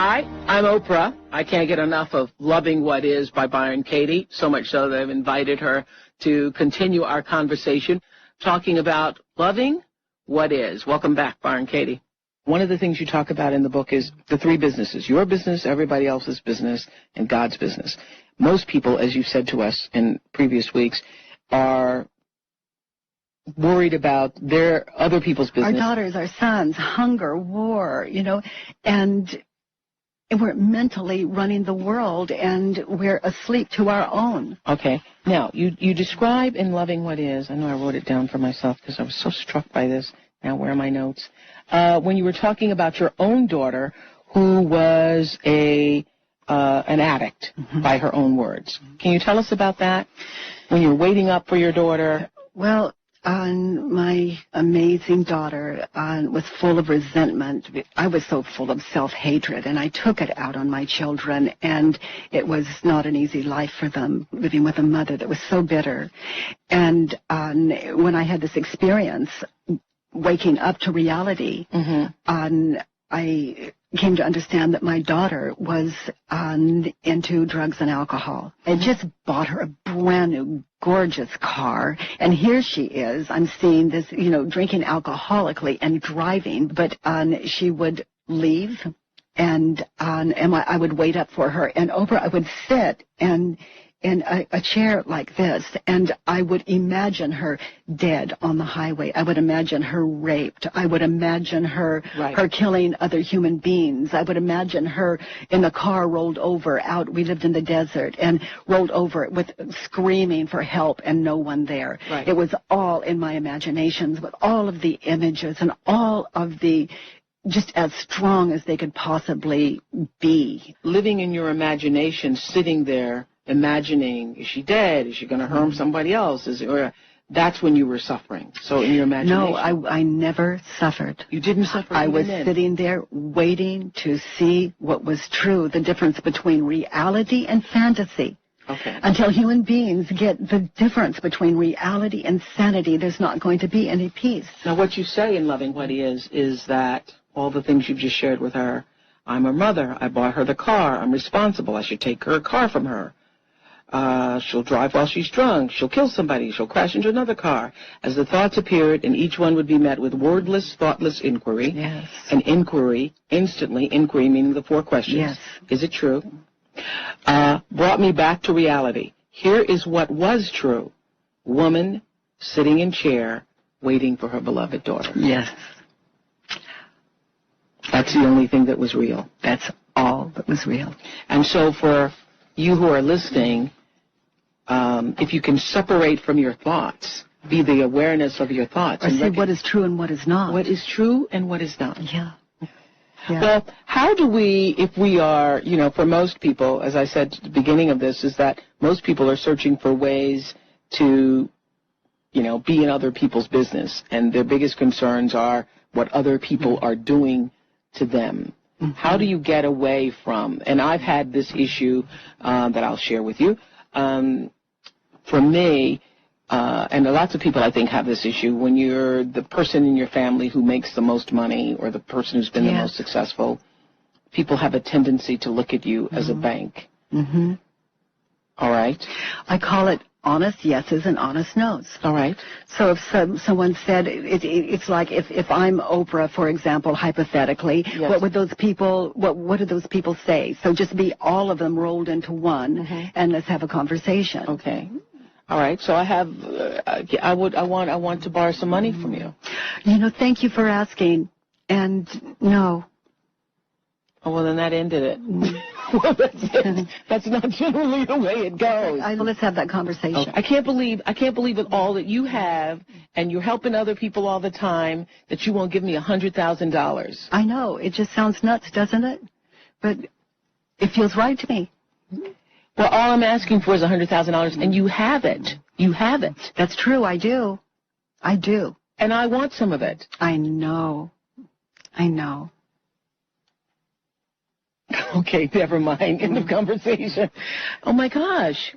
Hi, I'm Oprah. I can't get enough of Loving What Is by Byron Katie, so much so that I've invited her to continue our conversation talking about loving what is. Welcome back, Byron Katie. One of the things you talk about in the book is the three businesses: your business, everybody else's business, and God's business. Most people, as you said to us in previous weeks, are worried about their other people's business. Our daughters, our sons, hunger, war, and we're mentally running the world, and we're asleep to our own. Okay. Now, you describe in Loving What Is, I know I wrote it down for myself because I was so struck by this. Now, where are my notes? When you were talking about your own daughter who was an addict, by her own words. Can you tell us about that? When you were waiting up for your daughter? Well, my amazing daughter was full of resentment. I was so full of self-hatred, and I took it out on my children, and it was not an easy life for them, living with a mother that was so bitter. And when I had this experience, waking up to reality, I came to understand that my daughter was into drugs and alcohol. I just bought her a brand new, gorgeous car, and here she is. I'm seeing this, drinking alcoholically and driving, but she would leave, and I would wait up for her, and Oprah, I would sit in a chair like this, and I would imagine her dead on the highway. I would imagine her raped. I would imagine her killing other human beings. I would imagine her in the car rolled over out. We lived in the desert, and rolled over with screaming for help and no one there. Right. It was all in my imaginations, with all of the images and all of the just as strong as they could possibly be. Living in your imagination, sitting there, imagining, is she dead? Is she going to harm somebody else? That's when you were suffering. So in your imagination. No, I never suffered. You didn't suffer? I was sitting there waiting to see what was true, the difference between reality and fantasy. Okay. Until human beings get the difference between reality and sanity, there's not going to be any peace. Now, what you say in Loving What is that all the things you've just shared with her, I'm her mother, I bought her the car, I'm responsible, I should take her car from her. She'll drive while she's drunk. She'll kill somebody. She'll crash into another car. As the thoughts appeared, and each one would be met with wordless, thoughtless inquiry. Yes. An inquiry, instantly, inquiry meaning the four questions. Yes. Is it true? Brought me back to reality. Here is what was true. Woman sitting in chair, waiting for her beloved daughter. Yes. That's the only thing that was real. That's all that was real. And so for you who are listening, if you can separate from your thoughts, be the awareness of your thoughts. Or say what is true and what is not. What is true and what is not. Yeah. Well, how do we, if we are, for most people, as I said at the beginning of this, is that most people are searching for ways to, be in other people's business. And their biggest concerns are what other people are doing to them. How do you get away from, and I've had this issue that I'll share with you. For me, and lots of people I think have this issue, when you're the person in your family who makes the most money or the person who's been the most successful, people have a tendency to look at you as a bank. All right? I call it honest yeses and honest nos. All right. So if someone said, it's like if I'm Oprah, for example, hypothetically, what would those people, what do those people say? So just be all of them rolled into one, and let's have a conversation. Okay. All right. So I want to borrow some money from you. Thank you for asking, and no. Oh, well, then that ended it. Well, that's it. That's not generally the way it goes. Let's have that conversation. Okay. I can't believe with all that you have, and you're helping other people all the time, that you won't give me $100,000. I know. It just sounds nuts, doesn't it? But it feels right to me. Well, all I'm asking for is $100,000, and you have it. You have it. That's true. I do. I do. And I want some of it. I know. I know. Okay, never mind. End of conversation. Oh, my gosh.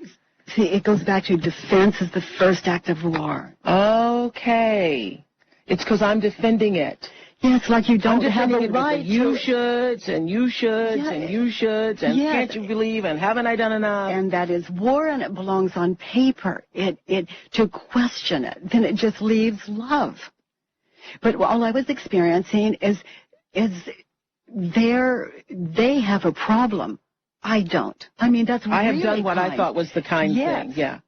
See, it goes back to defense is the first act of war. Okay. It's because I'm defending it. Yeah, it's like you don't have the right. You shoulds and you shoulds and you shoulds and can't you believe and haven't I done enough? And that is war, and it belongs on paper. It to question it, then it just leaves love. But all I was experiencing is they have a problem. I don't. I mean, that's really I have done what kind. I thought was the kind thing. Yeah.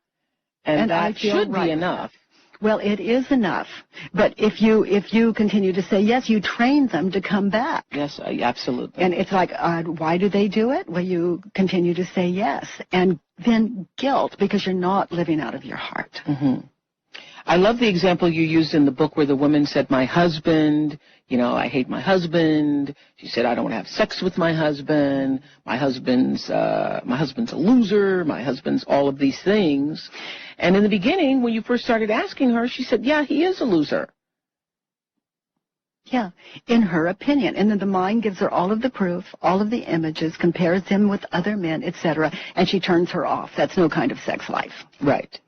And that should be enough. Well, it is enough. But if you continue to say yes, you train them to come back. Yes, absolutely. And it's like, why do they do it? Well, you continue to say yes. And then guilt because you're not living out of your heart. Mm-hmm. I love the example you used in the book where the woman said, my husband, I hate my husband. She said, I don't want to have sex with my husband. My husband's a loser. My husband's all of these things. And in the beginning, when you first started asking her, she said, yeah, he is a loser. Yeah, in her opinion. And then the mind gives her all of the proof, all of the images, compares him with other men, etc., and she turns her off. That's no kind of sex life. Right.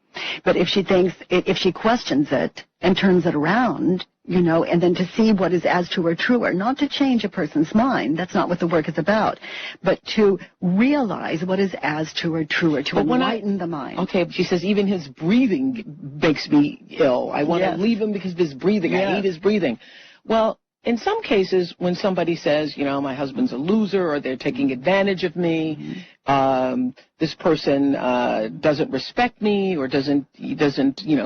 But if she questions it and turns it around, and then to see what is as true or truer, not to change a person's mind, that's not what the work is about, but to realize what is as true or truer, to enlighten the mind. Okay, she says even his breathing makes me ill. I want to leave him because of his breathing. I hate his breathing. Well, in some cases, when somebody says, my husband's a loser or they're taking advantage of me, this person doesn't respect me or doesn't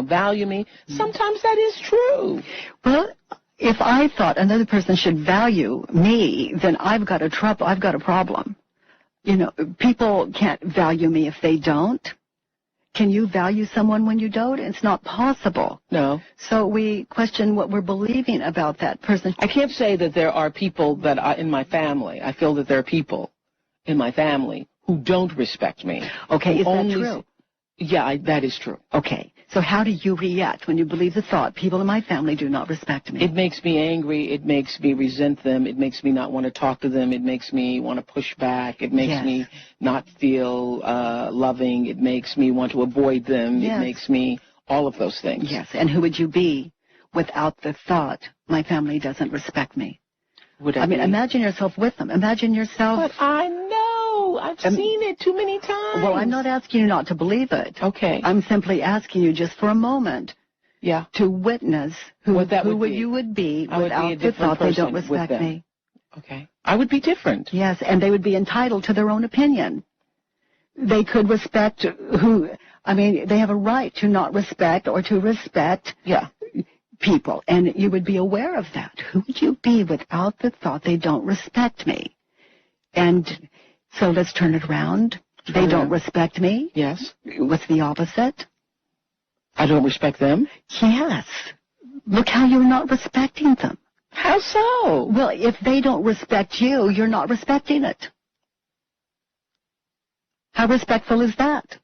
value me, sometimes that is true. Well, if I thought another person should value me, then I've got a problem. People can't value me if they don't. Can you value someone when you don't? It's not possible. No. So we question what we're believing about that person. I can't say that there are people that are in my family. I feel that there are people in my family who don't respect me. Okay, is that true? Yeah, that is true. Okay. So how do you react when you believe the thought, people in my family do not respect me? It makes me angry. It makes me resent them. It makes me not want to talk to them. It makes me want to push back. It makes me not feel loving. It makes me want to avoid them. It makes me all of those things. Yes, and who would you be without the thought, my family doesn't respect me? I mean, imagine yourself with them. Imagine yourself. But I know. I've seen it too many times. Well, I'm not asking you not to believe it. Okay. I'm simply asking you just for a moment to witness who you would be without the thought they don't respect me. Okay. I would be different. Yes, and they would be entitled to their own opinion. They could respect they have a right to not respect or to respect people, and you would be aware of that. Who would you be without the thought they don't respect me? And so let's turn it around. They don't respect me. Yes. What's the opposite? I don't respect them. Yes. Look how you're not respecting them. How so? Well, if they don't respect you, you're not respecting it. How respectful is that?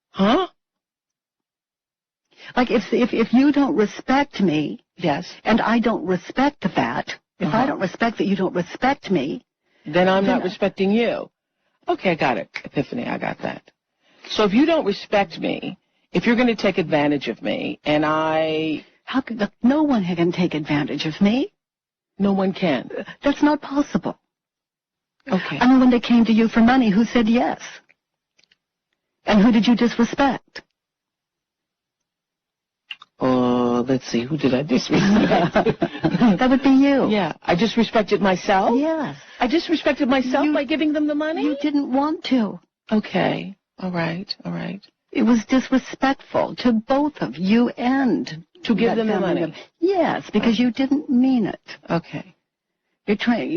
Huh? Like if you don't respect me, and I don't respect that, if I don't respect that you don't respect me, then I'm not respecting you. Okay, I got it. Epiphany, I got that. So if you don't respect me, if you're going to take advantage of me, and no one can take advantage of me. No one can. That's not possible. Okay. I mean, when they came to you for money, who said yes? And who did you disrespect? Let's see, who did I disrespect? That would be you. Yeah, I disrespected myself? Yes. I disrespected myself by giving them the money? You didn't want to. Okay, all right. It was disrespectful to both of you and to give them the money. Yes, because you didn't mean it. Okay. You're trying,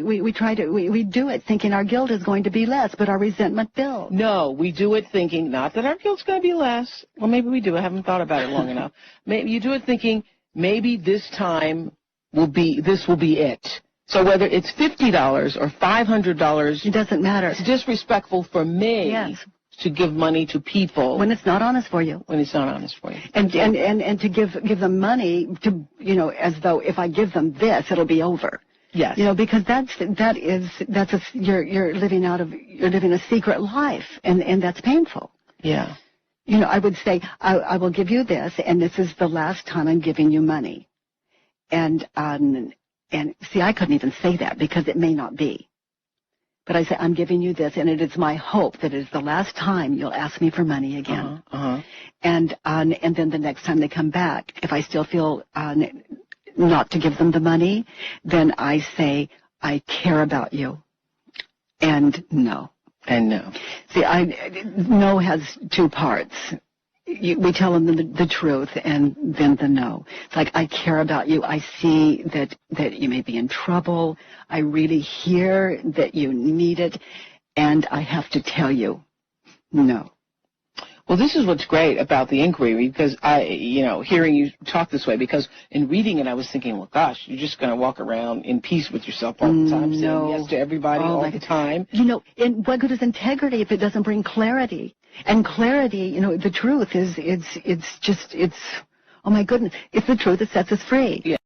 we do it thinking our guilt is going to be less, but our resentment builds. No, we do it thinking not that our guilt's going to be less. Well, maybe we do. I haven't thought about it long enough. Maybe you do it thinking maybe this time this will be it. So whether it's $50 or $500, it doesn't matter. It's disrespectful for me to give money to people when it's not honest for you. When it's not honest for you. And to give them money to as though if I give them this, it'll be over. Yes. Because you're living a secret life, and that's painful. Yeah. I would say, I will give you this, and this is the last time I'm giving you money. And And see, I couldn't even say that because it may not be. But I say, I'm giving you this, and it is my hope that it is the last time you'll ask me for money again. And then the next time they come back, if I still feel not to give them the money, then I say, I care about you. And no. And no. See, no has two parts. We tell them the truth and then the no. It's like, I care about you. I see that you may be in trouble. I really hear that you need it. And I have to tell you, no. Well, this is what's great about the inquiry, because hearing you talk this way, because in reading it, I was thinking, well, gosh, you're just going to walk around in peace with yourself all the time, saying yes to everybody all the time. And what good is integrity if it doesn't bring clarity? And clarity, the truth is, oh my goodness, it's the truth that sets us free. Yeah.